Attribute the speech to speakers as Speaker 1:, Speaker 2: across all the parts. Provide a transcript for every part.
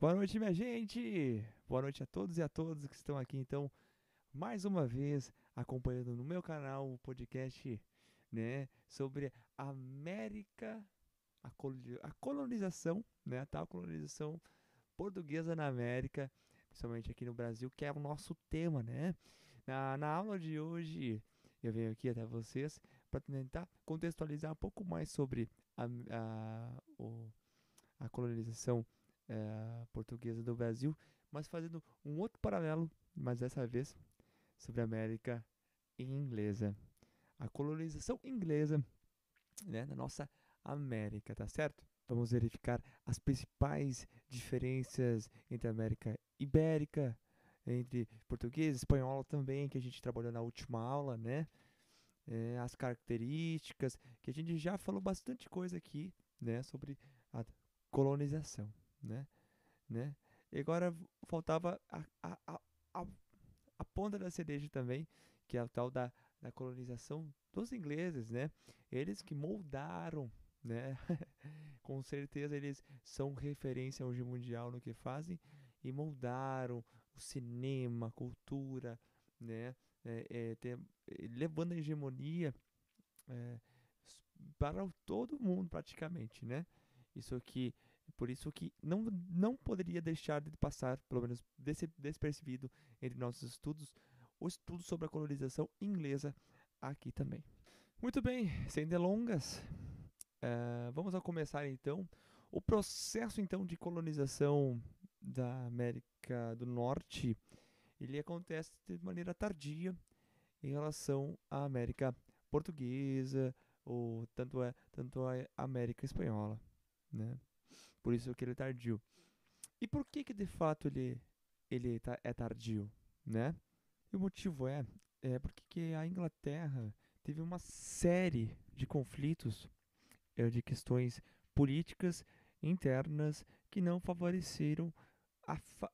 Speaker 1: Boa noite, minha gente! Boa noite a todos e a todas que estão aqui, então, mais uma vez acompanhando no meu canal o podcast, né, sobre a América, a colonização, né, a tal colonização portuguesa na América, principalmente aqui no Brasil, que é o nosso tema, né? Na aula de hoje, eu venho aqui até vocês para tentar contextualizar um pouco mais sobre a colonização portuguesa do Brasil, mas fazendo um outro paralelo, mas dessa vez sobre a América inglesa. A colonização inglesa, né, na nossa América, tá certo? Vamos verificar as principais diferenças entre a América Ibérica, entre português e espanhol também, que a gente trabalhou na última aula, né? As características, que a gente já falou bastante coisa aqui, né, sobre a colonização, né? né? E agora faltava a, a ponta da cereja também, que é o tal da colonização dos ingleses, né? Eles que moldaram, né? Com certeza eles são referência hoje mundial no que fazem e moldaram o cinema, a cultura, né? Levando a hegemonia é, para todo mundo praticamente, né? Isso aqui, por isso que não poderia deixar de passar, pelo menos despercebido entre nossos estudos, o estudo sobre a colonização inglesa aqui também. Muito bem, sem delongas, vamos a começar então o processo então de colonização da América do Norte. Ele acontece de maneira tardia em relação à América portuguesa ou tanto a América espanhola, né? Por isso que ele é tardio. E por que que de fato é tardio, né? E o motivo é porque que a Inglaterra teve uma série de conflitos, de questões políticas internas que não favoreceram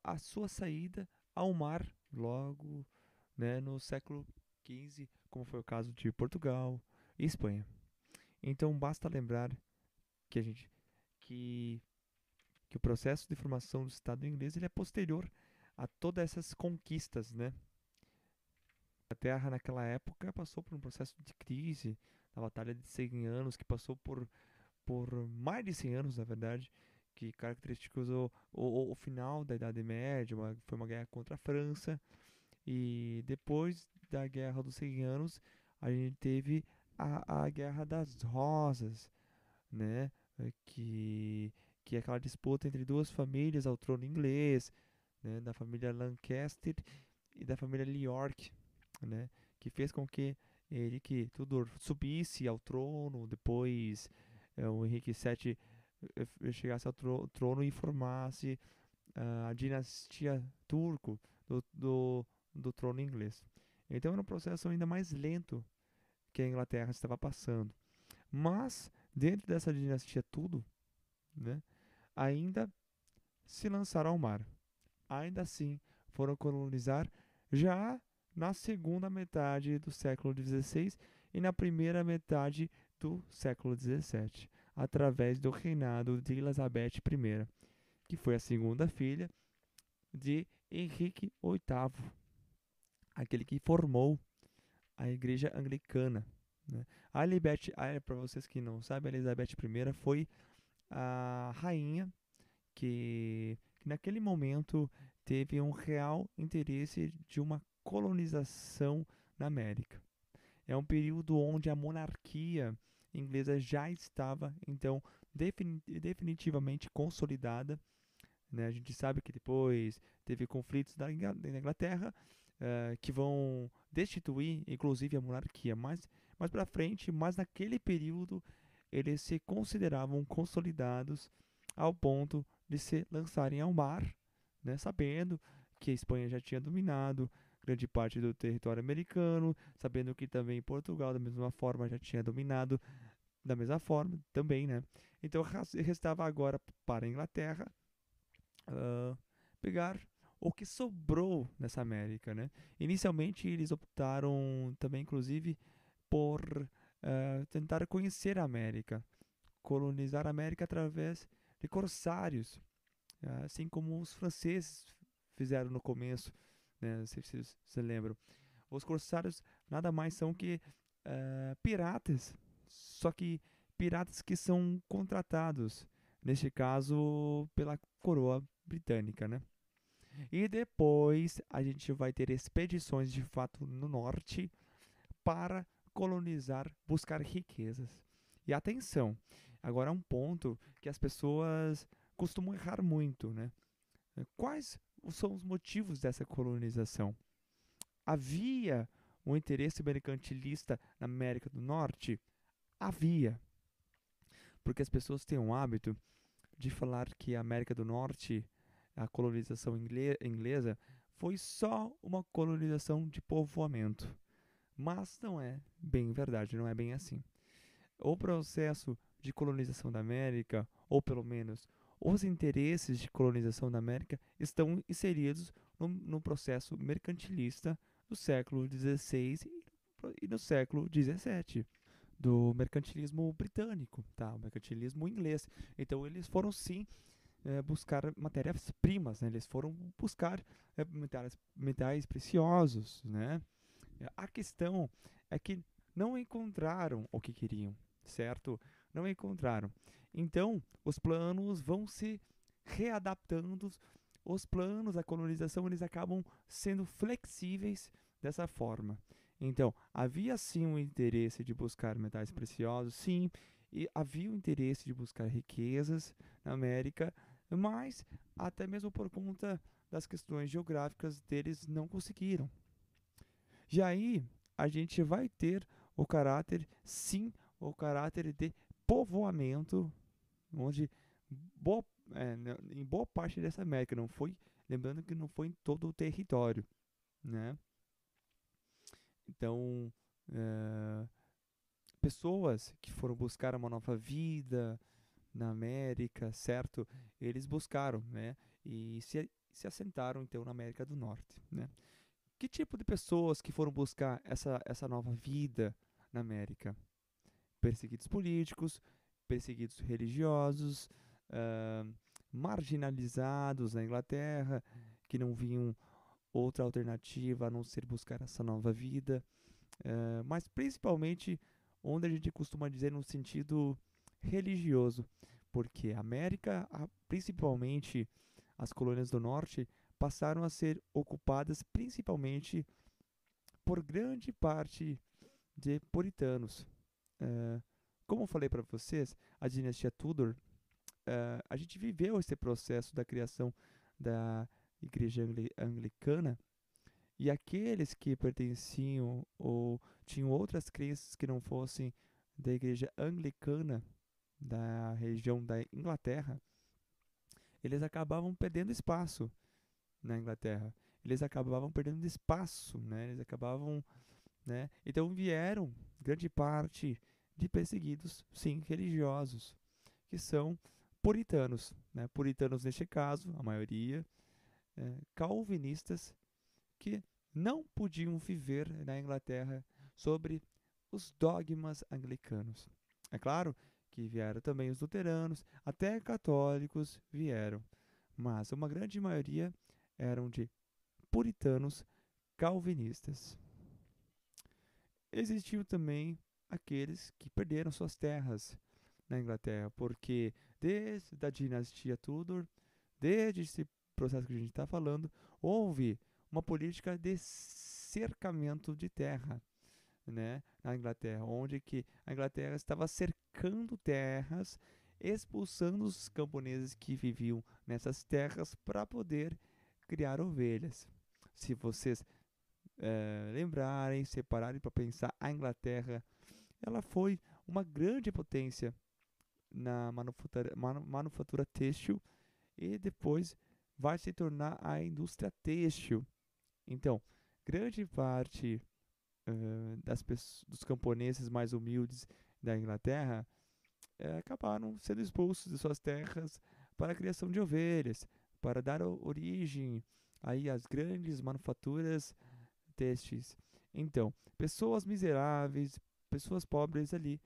Speaker 1: a sua saída ao mar logo, né, no século XV, como foi o caso de Portugal e Espanha. Então basta lembrar que a gente que, que o processo de formação do Estado inglês ele é posterior a todas essas conquistas, né? A Terra naquela época passou por um processo de crise, da Batalha de 100 anos, que passou por mais de 100 anos, na verdade, que caracterizou o final da Idade Média, foi uma guerra contra a França. E depois da Guerra dos 100 Anos, a gente teve a Guerra das Rosas, né? Que é aquela disputa entre duas famílias ao trono inglês, né? Da família Lancaster e da família York, né? Que fez com que Tudor subisse ao trono, depois o Henrique VII chegasse ao trono e formasse a dinastia turco do trono inglês. Então era um processo ainda mais lento que a Inglaterra estava passando. Mas, dentro dessa dinastia tudo, né, ainda se lançaram ao mar. Ainda assim, foram colonizar já na segunda metade do século XVI e na primeira metade do século XVII, através do reinado de Elizabeth I, que foi a segunda filha de Henrique VIII, aquele que formou a Igreja Anglicana. Né? Para vocês que não sabem, a Elizabeth I foi a rainha que naquele momento teve um real interesse de uma colonização na América. É um período onde a monarquia inglesa já estava, então, definitivamente consolidada, né? A gente sabe que depois teve conflitos na Inglaterra que vão destituir, inclusive, a monarquia. Mas mais para frente, mas naquele período, eles se consideravam consolidados ao ponto de se lançarem ao mar, né? Sabendo que a Espanha já tinha dominado grande parte do território americano, sabendo que também Portugal, da mesma forma, já tinha dominado da mesma forma também, né? Então restava agora para a Inglaterra ah, pegar o que sobrou nessa América, né? Inicialmente eles optaram também, inclusive, por tentar conhecer a América, colonizar a América através de corsários, assim como os franceses fizeram no começo, né? Não sei se vocês se lembram. Os corsários nada mais são que piratas, só que piratas que são contratados, neste caso pela coroa britânica, né? E depois a gente vai ter expedições de fato no norte para colonizar, buscar riquezas. E atenção, agora é um ponto que as pessoas costumam errar muito, né? Quais são os motivos dessa colonização? Havia um interesse mercantilista na América do Norte? Havia, porque as pessoas têm um hábito de falar que a América do Norte, a colonização inglesa, foi só uma colonização de povoamento. Mas não é bem verdade, não é bem assim. O processo de colonização da América, ou pelo menos os interesses de colonização da América, estão inseridos no processo mercantilista do século XVI e do século XVII, do mercantilismo britânico, tá? O mercantilismo inglês. Então eles foram sim buscar matérias-primas, né? Eles foram buscar metais preciosos, né? A questão é que não encontraram o que queriam, certo? Não encontraram. Então, os planos vão se readaptando, os planos da colonização eles acabam sendo flexíveis dessa forma. Então, havia sim um interesse de buscar metais preciosos, sim, e havia o interesse de buscar riquezas na América, mas até mesmo por conta das questões geográficas deles não conseguiram. E aí a gente vai ter o caráter, sim, o caráter de povoamento, onde boa, em boa parte dessa América não foi, lembrando que não foi em todo o território, né? Então, eh, pessoas que foram buscar uma nova vida na América, certo? Eles buscaram, né? E se assentaram então na América do Norte, né? Que tipo de pessoas que foram buscar essa nova vida na América? Perseguidos políticos, perseguidos religiosos, ah, marginalizados na Inglaterra, que não viam outra alternativa a não ser buscar essa nova vida, mas principalmente onde a gente costuma dizer no sentido religioso, porque a América, principalmente as colônias do norte, passaram a ser ocupadas principalmente por grande parte de puritanos. Eh, Como eu falei para vocês, a dinastia Tudor, a gente viveu esse processo da criação da igreja anglicana, e aqueles que pertenciam ou tinham outras crenças que não fossem da igreja anglicana da região da Inglaterra, eles acabavam perdendo espaço na Inglaterra. Eles acabavam perdendo espaço, né? Eles acabavam, né? Então vieram grande parte de perseguidos, sim, religiosos, que são puritanos, né? Puritanos neste caso, a maioria, calvinistas, que não podiam viver na Inglaterra sobre os dogmas anglicanos. É claro que vieram também os luteranos, até católicos vieram, mas uma grande maioria eram de puritanos calvinistas. Existiam também aqueles que perderam suas terras na Inglaterra, porque desde a dinastia Tudor, desde esse processo que a gente está falando, houve uma política de cercamento de terra, né, na Inglaterra, onde que a Inglaterra estava cercando terras, expulsando os camponeses que viviam nessas terras para poder criar ovelhas. Se vocês lembrarem, separarem para pensar, a Inglaterra, ela foi uma grande potência na manufatura têxtil e depois vai se tornar a indústria têxtil. Então, grande parte dos camponeses mais humildes da Inglaterra acabaram sendo expulsos de suas terras para a criação de ovelhas, para dar origem aí às grandes manufaturas têxteis. Então, pessoas miseráveis, pessoas pobres ali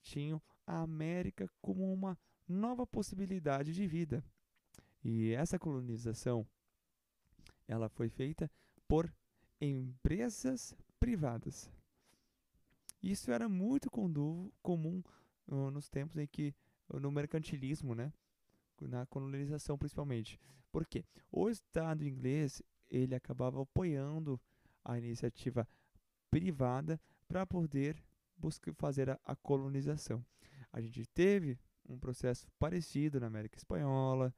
Speaker 1: tinham a América como uma nova possibilidade de vida. E essa colonização, ela foi feita por empresas privadas. Isso era muito comum nos tempos em que, no mercantilismo, né? Na colonização principalmente. Por quê? O Estado inglês, ele acabava apoiando a iniciativa privada para poder fazer a colonização. A gente teve um processo parecido na América Espanhola,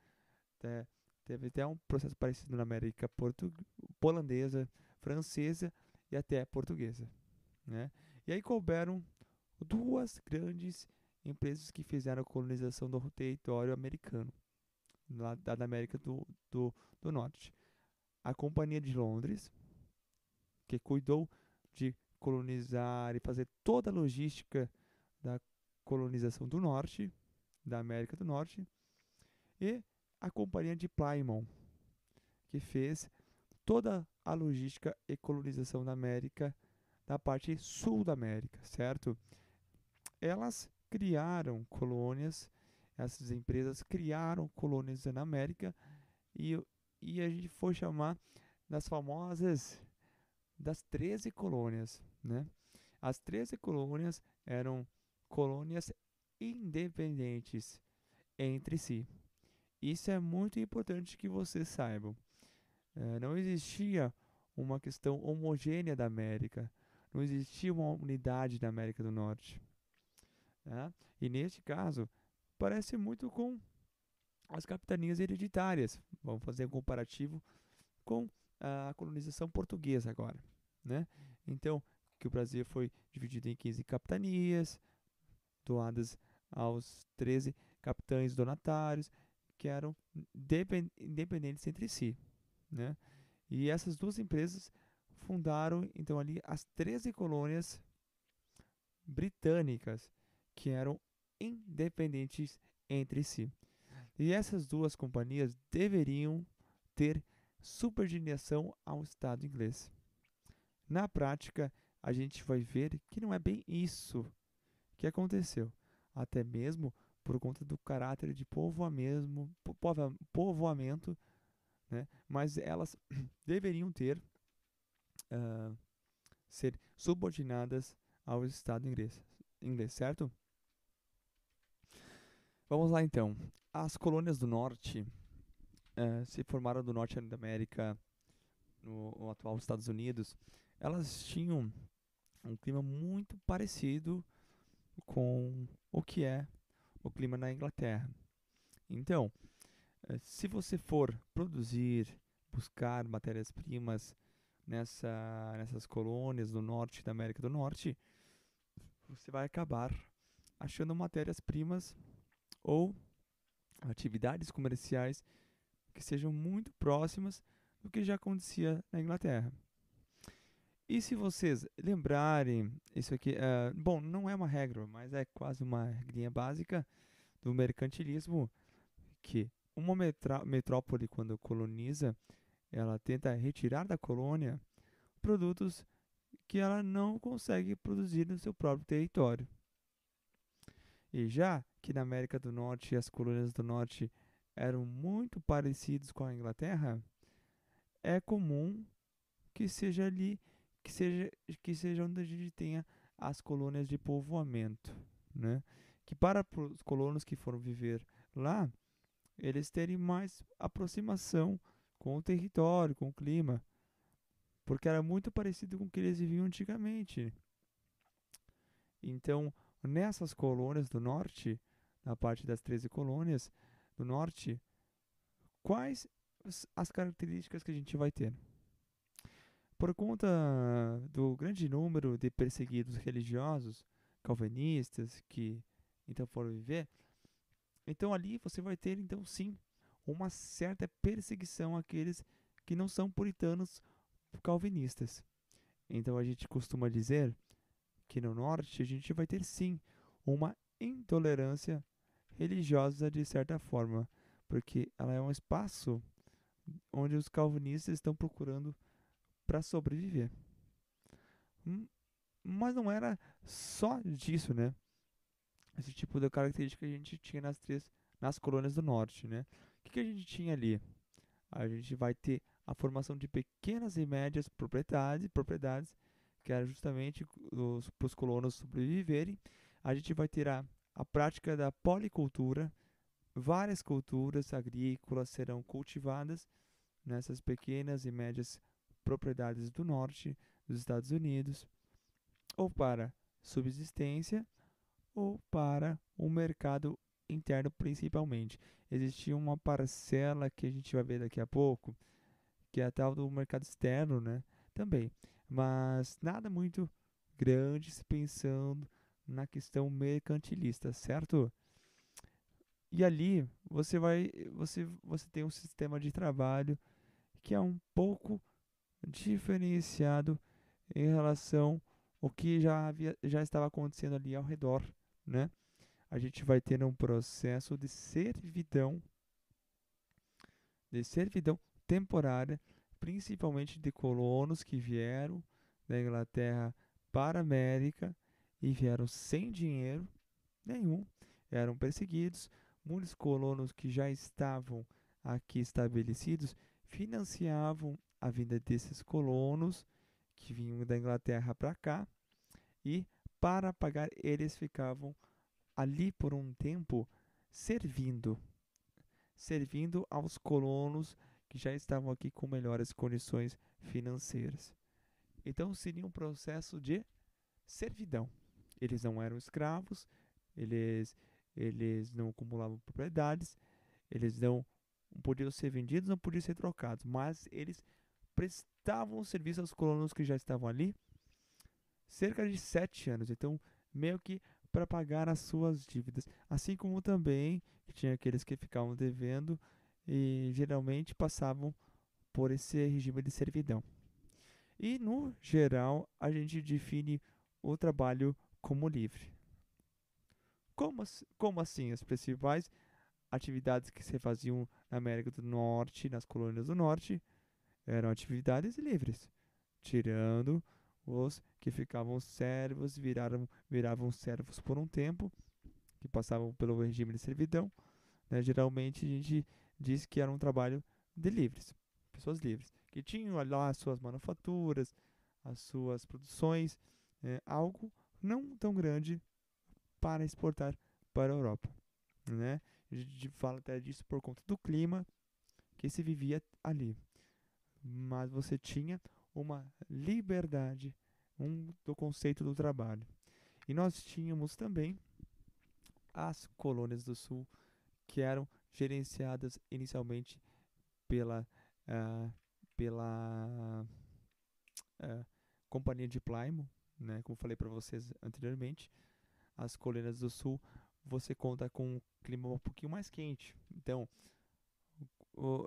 Speaker 1: até, teve até um processo parecido na América Holandesa, Francesa e até Portuguesa, né? E aí couberam duas grandes empresas que fizeram a colonização do território americano, lá da América do Norte. A Companhia de Londres, que cuidou de colonizar e fazer toda a logística da colonização do Norte, da América do Norte, e a Companhia de Plymouth, que fez toda a logística e colonização da América, da parte sul da América, certo? Elas criaram colônias, essas empresas criaram colônias na América e, e a gente foi chamar das famosas das 13 colônias, né? As 13 colônias eram colônias independentes entre si. Isso é muito importante que vocês saibam. Não existia uma questão homogênea da América, não existia uma unidade da América do Norte, né? E neste caso, parece muito com as capitanias hereditárias. Vamos fazer um comparativo com a colonização portuguesa agora, né? Então, que o Brasil foi dividido em 15 capitanias, doadas aos 13 capitães donatários, que eram independentes entre si, né? E essas duas empresas fundaram, então, ali as 13 colônias britânicas, que eram independentes entre si. E essas duas companhias deveriam ter subordinação ao Estado inglês. Na prática, a gente vai ver que não é bem isso que aconteceu, até mesmo por conta do caráter de povoamento, né? Mas elas deveriam uh, ser subordinadas ao Estado inglês, certo? Vamos lá então. As colônias do norte se formaram do norte da América, no atual Estados Unidos. Elas tinham um clima muito parecido com o que é o clima na Inglaterra. Então, se você for buscar matérias-primas nessas colônias do norte da América do Norte, você vai acabar achando matérias-primas ou atividades comerciais que sejam muito próximas do que já acontecia na Inglaterra. E se vocês lembrarem, isso aqui, bom, não é uma regra, mas é quase uma regrinha básica do mercantilismo, que uma metrópole, quando coloniza, ela tenta retirar da colônia produtos que ela não consegue produzir no seu próprio território. E já que na América do Norte as colônias do Norte eram muito parecidos com a Inglaterra, é comum que seja ali, que seja onde a gente tenha as colônias de povoamento, né? Que para os colonos que foram viver lá, eles terem mais aproximação com o território, com o clima, porque era muito parecido com o que eles viviam antigamente. Então, nessas colônias do norte, na parte das 13 colônias do norte, quais as características que a gente vai ter? Por conta do grande número de perseguidos religiosos, calvinistas, que então foram viver, então ali você vai ter, então sim, uma certa perseguição àqueles que não são puritanos calvinistas. Então a gente costuma dizer que no norte a gente vai ter sim uma intolerância religiosa de certa forma, porque ela é um espaço onde os calvinistas estão procurando para sobreviver. Mas não era só disso, né? Esse tipo de característica a gente tinha nas colônias do norte, né? que a gente tinha ali? A gente vai ter a formação de pequenas e médias propriedades que era justamente para os colonos sobreviverem. A gente vai ter a prática da policultura, várias culturas agrícolas serão cultivadas nessas pequenas e médias propriedades do norte dos Estados Unidos, ou para subsistência ou para o mercado interno principalmente. Existia uma parcela que a gente vai ver daqui a pouco, que é a tal do mercado externo, né? Também, mas nada muito grande se pensando na questão mercantilista, certo? E ali você tem um sistema de trabalho que é um pouco diferenciado em relação ao que já estava acontecendo ali ao redor, né? A gente vai ter um processo de servidão temporária, principalmente de colonos que vieram da Inglaterra para a América e vieram sem dinheiro nenhum, eram perseguidos. Muitos colonos que já estavam aqui estabelecidos financiavam a vinda desses colonos que vinham da Inglaterra para cá e para pagar eles ficavam ali por um tempo servindo, servindo aos colonos que já estavam aqui com melhores condições financeiras. Então seria um processo de servidão. Eles não eram escravos, eles, eles não acumulavam propriedades, eles não podiam ser vendidos, não podiam ser trocados, mas eles prestavam serviço aos colonos que já estavam ali cerca de 7 anos. Então, meio que para pagar as suas dívidas. Assim como também tinha aqueles que ficavam devendo e geralmente passavam por esse regime de servidão. E, no geral, a gente define o trabalho como livre. Como assim? As principais atividades que se faziam na América do Norte, nas colônias do Norte, eram atividades livres, tirando os que ficavam servos, viravam servos por um tempo, que passavam pelo regime de servidão. Né? Geralmente a gente diz que era um trabalho de livres, pessoas livres, que tinham lá as suas manufaturas, as suas produções, algo não tão grande para exportar para a Europa. Né? A gente fala até disso por conta do clima que se vivia ali. Mas você tinha uma liberdade do conceito do trabalho. E nós tínhamos também as colônias do sul, que eram gerenciadas inicialmente pela, ah, pela Companhia de Plymouth, né? Como falei para vocês anteriormente, as colônias do sul você conta com um clima um pouquinho mais quente. Então,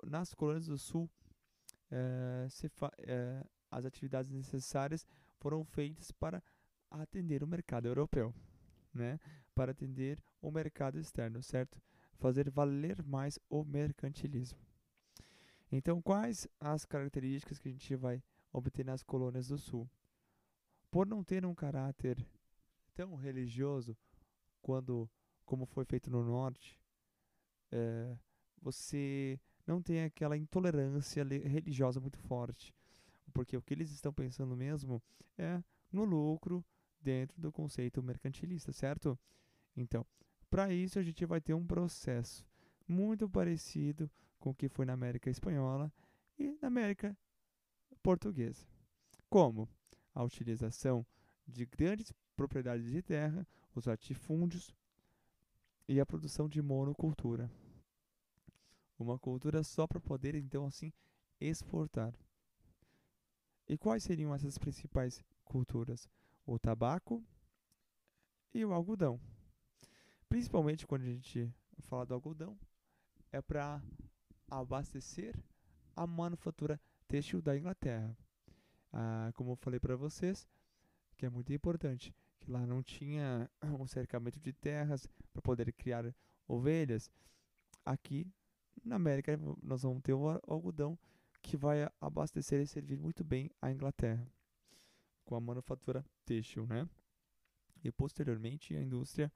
Speaker 1: nas colônias do sul, as atividades necessárias foram feitas para atender o mercado europeu, né? Para atender o mercado externo, certo? Fazer valer mais o mercantilismo. Então, quais as características que a gente vai obter nas colônias do sul? Por não ter um caráter tão religioso como foi feito no norte, você não tem aquela intolerância religiosa muito forte, porque o que eles estão pensando mesmo é no lucro dentro do conceito mercantilista, certo? Então, para isso a gente vai ter um processo muito parecido com o que foi na América Espanhola e na América Portuguesa. Como? A utilização de grandes propriedades de terra, os latifúndios e a produção de monocultura. Uma cultura só para poder, então, assim, exportar. E quais seriam essas principais culturas? O tabaco e o algodão. Principalmente quando a gente fala do algodão, é para abastecer a manufatura têxtil da Inglaterra. Como eu falei para vocês, que é muito importante, que lá não tinha um cercamento de terras para poder criar ovelhas. Aqui na América nós vamos ter o algodão que vai abastecer e servir muito bem a Inglaterra com a manufatura têxtil, né? E posteriormente a indústria,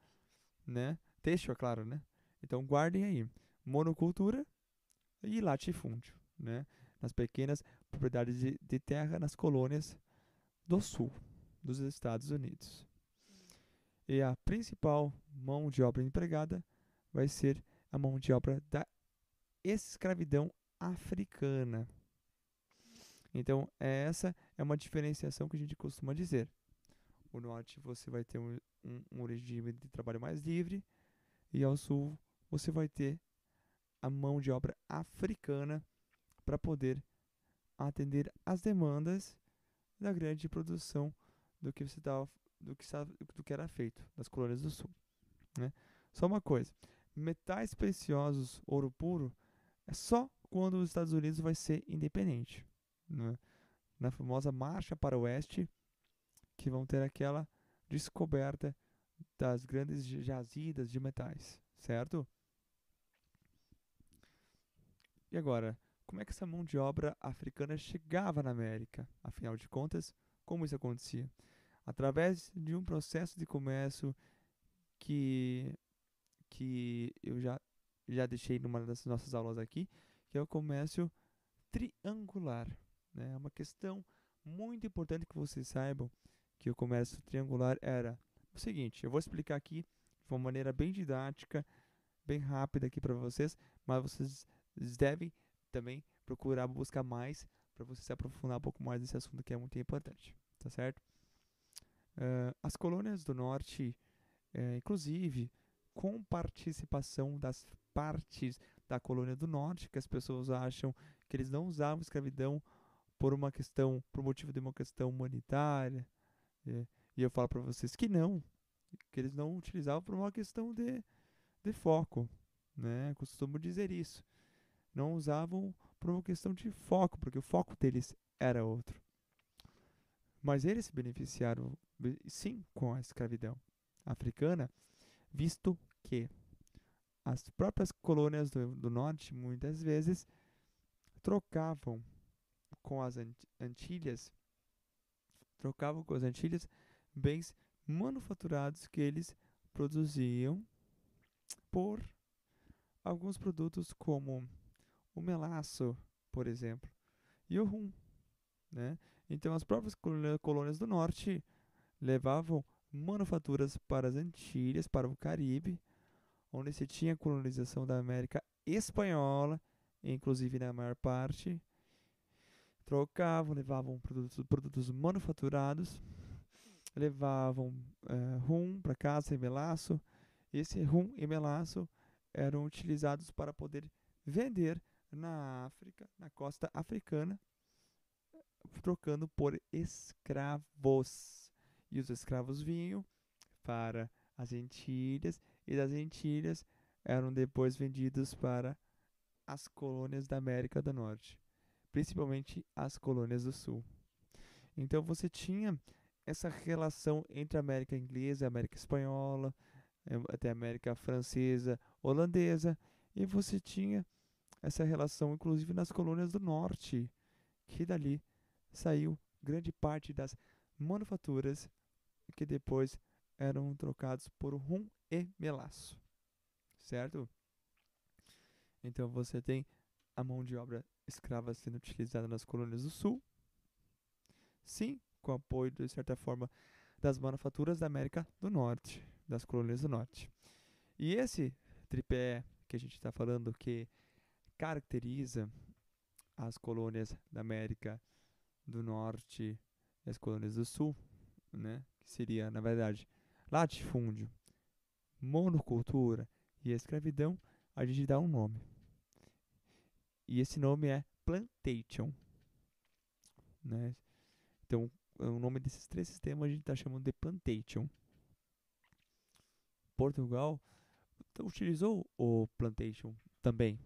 Speaker 1: né? Têxtil, é claro, né? Então guardem aí, monocultura e latifúndio, né? Nas pequenas propriedades de terra nas colônias do sul dos Estados Unidos. E a principal mão de obra empregada vai ser a mão de obra da escravidão africana. Então, essa é uma diferenciação que a gente costuma dizer. O norte você vai ter um regime de trabalho mais livre, e ao sul você vai ter a mão de obra africana para poder atender às demandas da grande produção do que você tava, do que era feito nas colônias do sul, né? Só uma coisa, metais preciosos, ouro puro, é só quando os Estados Unidos vai ser independente, né? Na famosa marcha para o oeste, que vão ter aquela descoberta das grandes jazidas de metais, certo? E agora, como é que essa mão de obra africana chegava na América? Afinal de contas, como isso acontecia? Através de um processo de comércio que, que eu já deixei numa das nossas aulas aqui, que é o comércio triangular, né? É uma questão muito importante que vocês saibam que o comércio triangular era o seguinte. Eu vou explicar aqui de uma maneira bem didática, bem rápida aqui para vocês, mas vocês devem também procurar buscar mais para você se aprofundar um pouco mais nesse assunto que é muito importante, tá certo? As colônias do norte, inclusive com participação das partes da colônia do norte, que as pessoas acham que eles não usavam escravidão por motivo de uma questão humanitária, e eu falo para vocês que eles não utilizavam por uma questão de foco, né? Costumo dizer isso. Não usavam por uma questão de foco, porque o foco deles era outro. Mas eles se beneficiaram, sim, com a escravidão africana, visto que as próprias colônias do norte, muitas vezes, trocavam com as Antilhas, bens manufaturados que eles produziam por alguns produtos como o melaço, por exemplo, e o rum, né? Então as próprias colônias do norte levavam manufaturas para as Antilhas, para o Caribe, onde se tinha colonização da América Espanhola, inclusive na maior parte, trocavam, levavam produtos manufaturados, levavam rum para casa e melaço. Esse rum e melaço eram utilizados para poder vender na África, na costa africana, trocando por escravos. E os escravos vinham para as Antilhas, e das Antilhas eram depois vendidos para as colônias da América do Norte, principalmente as colônias do Sul. Então você tinha essa relação entre a América inglesa e a América espanhola, até a América francesa, holandesa, e você tinha essa relação inclusive nas colônias do norte, que dali saiu grande parte das manufaturas que depois eram trocados por rum e melaço, certo? Então você tem a mão de obra escrava sendo utilizada nas colônias do sul, sim, com apoio de certa forma das manufaturas da América do Norte, das colônias do Norte. E esse tripé que a gente está falando que caracteriza as colônias da América do Norte e as colônias do Sul, né? Que seria, na verdade, latifúndio, monocultura e escravidão, a gente dá um nome. E esse nome é plantation, né? Então, o nome desses três sistemas a gente está chamando de plantation. Portugal utilizou o plantation também,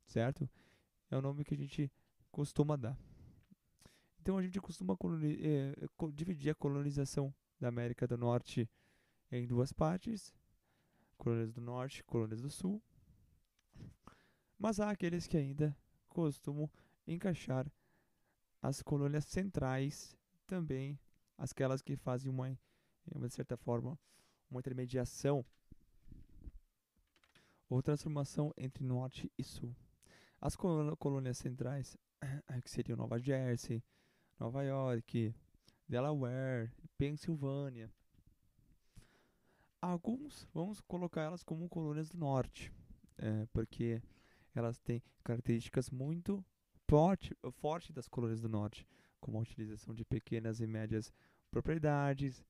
Speaker 1: certo? É o nome que a gente costuma dar. Então a gente costuma dividir a colonização da América do Norte em duas partes, colônias do Norte e colônias do Sul. Mas há aqueles que ainda costumam encaixar as colônias centrais também, aquelas que fazem de certa forma, uma intermediação ou transformação entre Norte e Sul. As colônias centrais, que seriam Nova Jersey, Nova York, Delaware, Pensilvânia. Alguns vamos colocar elas como colônias do norte, porque elas têm características muito forte das colônias do norte, como a utilização de pequenas e médias propriedades.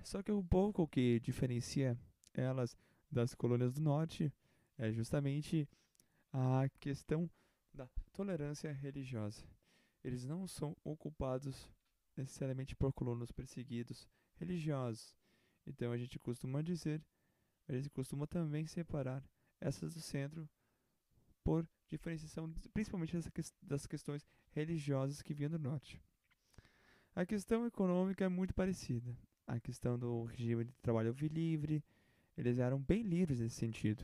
Speaker 1: Só que o pouco que diferencia elas das colônias do norte é justamente a questão da tolerância religiosa. Eles não são ocupados necessariamente por colonos perseguidos religiosos. Então a gente costuma também separar essas do centro por diferenciação, principalmente das questões religiosas que vinham do norte. A questão econômica é muito parecida. A questão do regime de trabalho livre, eles eram bem livres nesse sentido.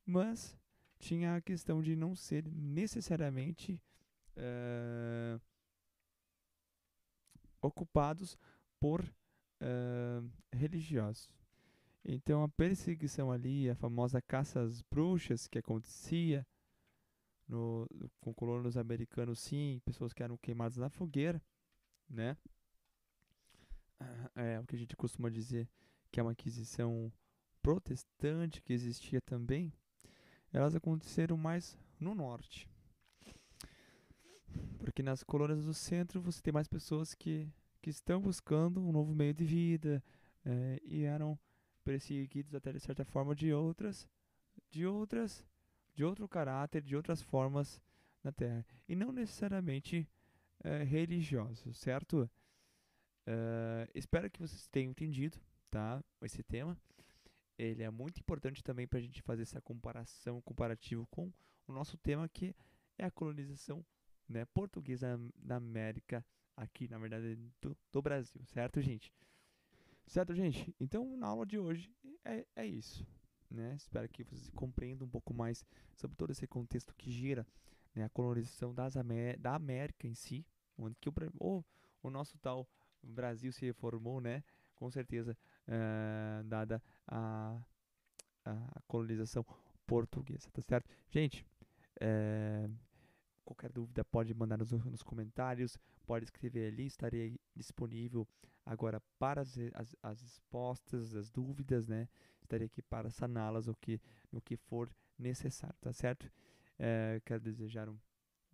Speaker 1: Mas tinha a questão de não ser necessariamente ocupados por religiosos. Então a perseguição ali, a famosa caça às bruxas que acontecia no, com colonos americanos, sim, pessoas que eram queimadas na fogueira, né? É o que a gente costuma dizer que é uma aquisição protestante que existia também. Elas aconteceram mais no norte, porque nas colônias do centro você tem mais pessoas que estão buscando um novo meio de vida e eram perseguidos até de certa forma de outras, de outro caráter, de outras formas na Terra. E não necessariamente religiosos, certo? Espero que vocês tenham entendido, tá? Esse tema. Ele é muito importante também para a gente fazer essa comparação, comparativo com o nosso tema que é a colonização, né, portuguesa da América, aqui na verdade do Brasil, certo, gente? Certo, gente? Então, na aula de hoje é isso, né? Espero que vocês compreendam um pouco mais sobre todo esse contexto que gira, né, a colonização da América em si, onde que o nosso tal Brasil se formou, né? Com certeza, dada a colonização portuguesa, tá certo? Gente, eh, qualquer dúvida pode mandar nos comentários, pode escrever ali, estarei disponível agora para as respostas, as dúvidas, né? Estarei aqui para saná-las no que for necessário, tá certo? Quero desejar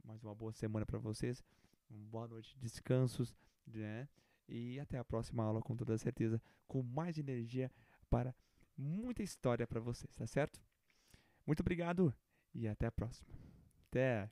Speaker 1: mais uma boa semana para vocês, uma boa noite de descansos, né? E até a próxima aula, com toda certeza, com mais energia para muita história para vocês, tá certo? Muito obrigado e até a próxima. Até!